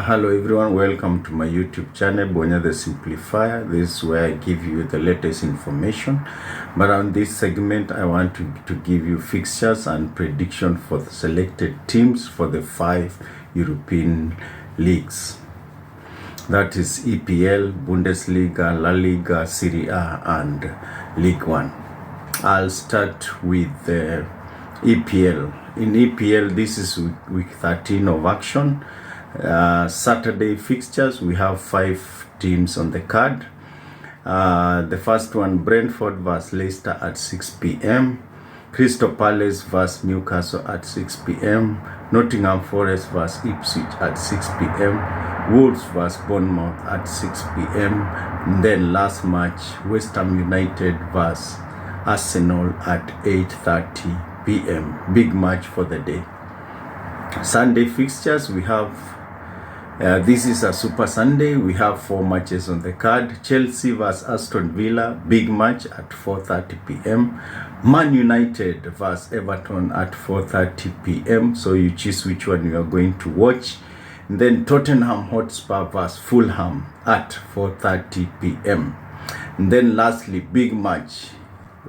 Hello everyone, welcome to my YouTube channel, Bonya the Simplifier. This is where I give you the latest information. But on this segment, I want to give you fixtures and prediction for the selected teams for the 5 European leagues. That is EPL, Bundesliga, La Liga, Serie A, and League One. I'll start with the EPL. In EPL, this is week 13 of action. Saturday fixtures, we have 5 teams on the card. The first one, Brentford vs Leicester at 6 p.m. Crystal Palace vs Newcastle at 6 p.m. Nottingham Forest vs Ipswich at 6 p.m. Wolves vs Bournemouth at 6 p.m. And then last match, West Ham United vs Arsenal at 8:30 p.m. Big match for the day. Sunday fixtures, we have this is a Super Sunday. We have 4 matches on the card. Chelsea vs Aston Villa, big match at 4:30 p.m. Man United vs Everton at 4:30 p.m. So you choose which one you are going to watch. And then Tottenham Hotspur vs Fulham at 4:30 p.m. And then lastly, big match.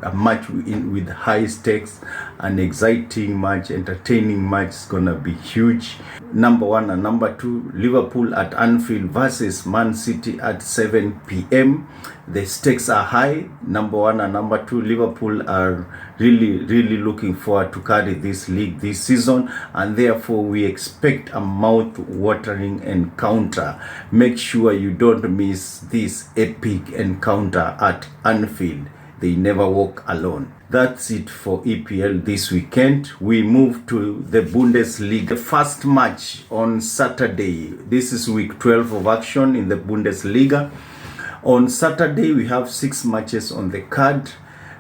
A match with high stakes, an exciting match, entertaining match. Is gonna be huge. Number 1 and number 2, Liverpool at Anfield versus Man City at 7 p.m. The stakes are high. Number 1 and number 2, Liverpool are really looking forward to carry this league this season, and therefore we expect a mouth-watering encounter. Make sure you don't miss this epic encounter at Anfield. They never walk alone. That's it for EPL this weekend. We move to the Bundesliga. The first match on Saturday. This is week 12 of action in the Bundesliga. On Saturday, we have 6 matches on the card.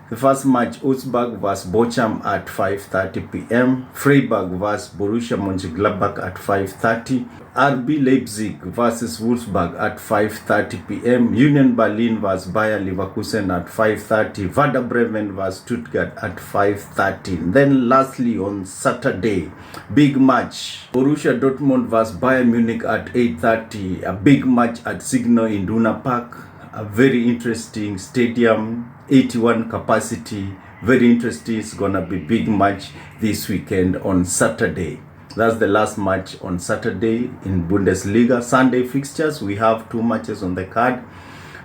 The first match, Augsburg vs Bochum at 5:30 p.m. Freiburg vs Borussia Mönchengladbach at 5:30. RB Leipzig vs Wolfsburg at 5:30 p.m. Union Berlin vs Bayer Leverkusen at 5:30. Werder Bremen vs Stuttgart at 5:30. Then lastly on Saturday, big match, Borussia Dortmund vs Bayern Munich at 8:30. A big match at Signal Iduna Park. A very interesting stadium, 81 capacity, very interesting. It's gonna be big match this weekend on Saturday. That's the last match on Saturday in Bundesliga. Sunday fixtures, we have 2 matches on the card.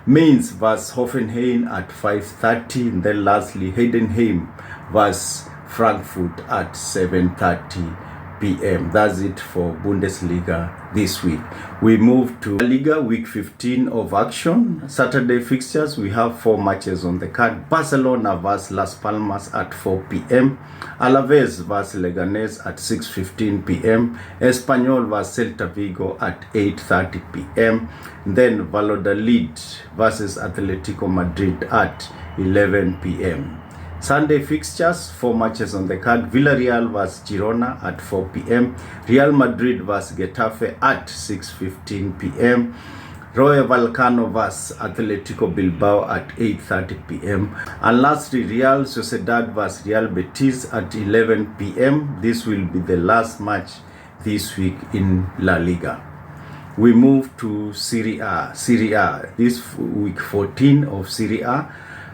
Mainz vs Hoffenheim at 5:30, and then lastly Heidenheim vs Frankfurt at 7:30 p.m. That's it for Bundesliga this week. We move to La Liga, week 15 of action. Saturday fixtures, we have 4 matches on the card. Barcelona vs Las Palmas at 4 p.m. Alaves vs Leganés at 6:15 p.m. Espanyol vs Celta Vigo at 8:30 p.m. Then Valladolid vs Atletico Madrid at 11 p.m. Sunday fixtures, 4 matches on the card. Villarreal vs Girona at 4 p.m. Real Madrid vs Getafe at 6:15 p.m. Rayo Vallecano vs Atletico Bilbao at 8:30 p.m. And lastly, Real Sociedad vs Real Betis at 11 p.m. This will be the last match this week in La Liga. We move to Serie A. This week 14 of Serie A.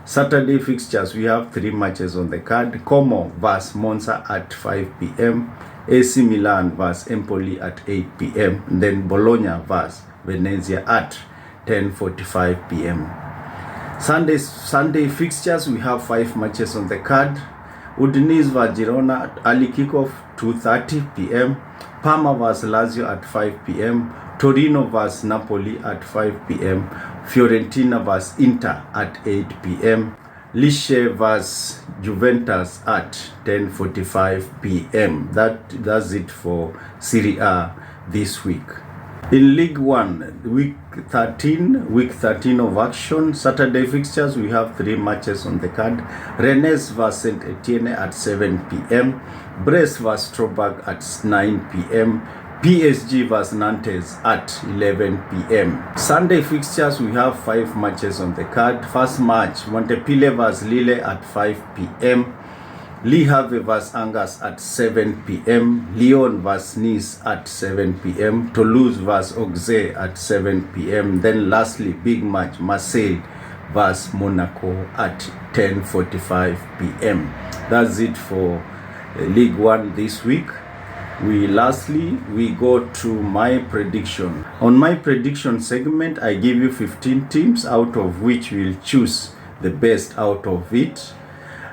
Saturday fixtures, we have 3 matches on the card. Como vs Monza at 5 p.m. AC Milan vs Empoli at 8 p.m. And then Bologna vs Venezia at 10:45 p.m. Sunday fixtures, we have 5 matches on the card. Udinese vs Girona at early kickoff 2:30 p.m. Parma vs Lazio at 5 p.m. Torino vs Napoli at 5 p.m. Fiorentina vs Inter at 8 p.m. Lecce vs Juventus at 10:45 p.m. That's it for Serie A this week. In League One, week 13 of action. Saturday fixtures, we have 3 matches on the card. Rennes vs Saint Etienne at 7 p.m. Brest vs Strasbourg at 9 p.m. PSG vs Nantes at 11 p.m. Sunday fixtures, we have 5 matches on the card. First match, Montpellier vs Lille at 5 p.m. Lee Harvey vs Angus at 7 p.m. Lyon vs Nice at 7 p.m. Toulouse vs Auxerre at 7 p.m. Then lastly, big match, Marseille vs Monaco at 10:45 p.m. That's it for League One this week. We go to my prediction. On my prediction segment, I give you 15 teams, out of which we'll choose the best out of it.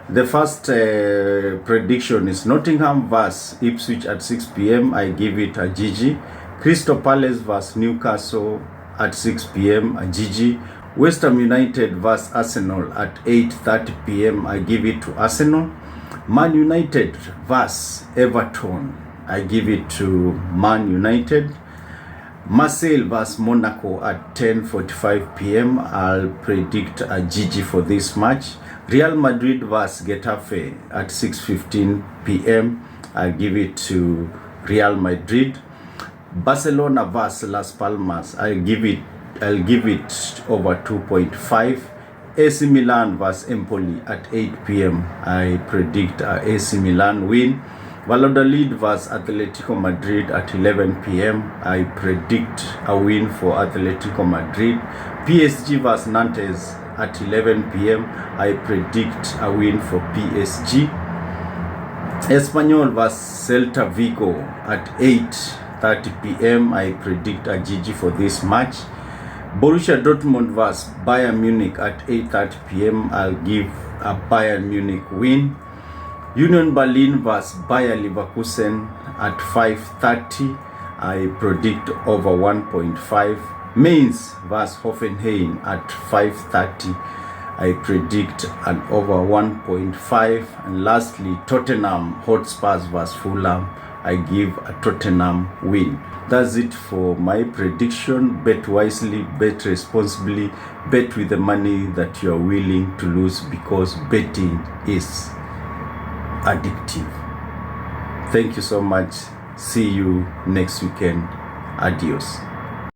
The first prediction is Nottingham vs Ipswich at 6 p.m. I give it a GG. Crystal Palace vs Newcastle at 6 p.m. a GG. West Ham United vs Arsenal at 8:30 p.m. I give it to Arsenal. Man United vs Everton, I give it to Man United. Marseille vs Monaco at 10:45 p.m. I'll predict a GG for this match. Real Madrid vs Getafe at 6:15 p.m. I'll give it to Real Madrid. Barcelona vs Las Palmas, I'll give it over 2.5. AC Milan vs Empoli at 8 p.m. I predict a AC Milan win. Valladolid vs Atletico Madrid at 11 p.m. I predict a win for Atletico Madrid. PSG vs Nantes at 11 p.m. I predict a win for PSG. Espanyol vs Celta Vigo at 8:30 p.m. I predict a GG for this match. Borussia Dortmund vs Bayern Munich at 8:30 p.m. I'll give a Bayern Munich win. Union Berlin vs Bayer Leverkusen at 5:30. I predict over 1.5. Mainz vs Hoffenheim at 5:30. I predict an over 1.5. And lastly, Tottenham Hotspur vs Fulham, I give a Tottenham win. That's it for my prediction. Bet wisely, bet responsibly, bet with the money that you are willing to lose, because betting is addictive. Thank you so much. See you next weekend. Adios.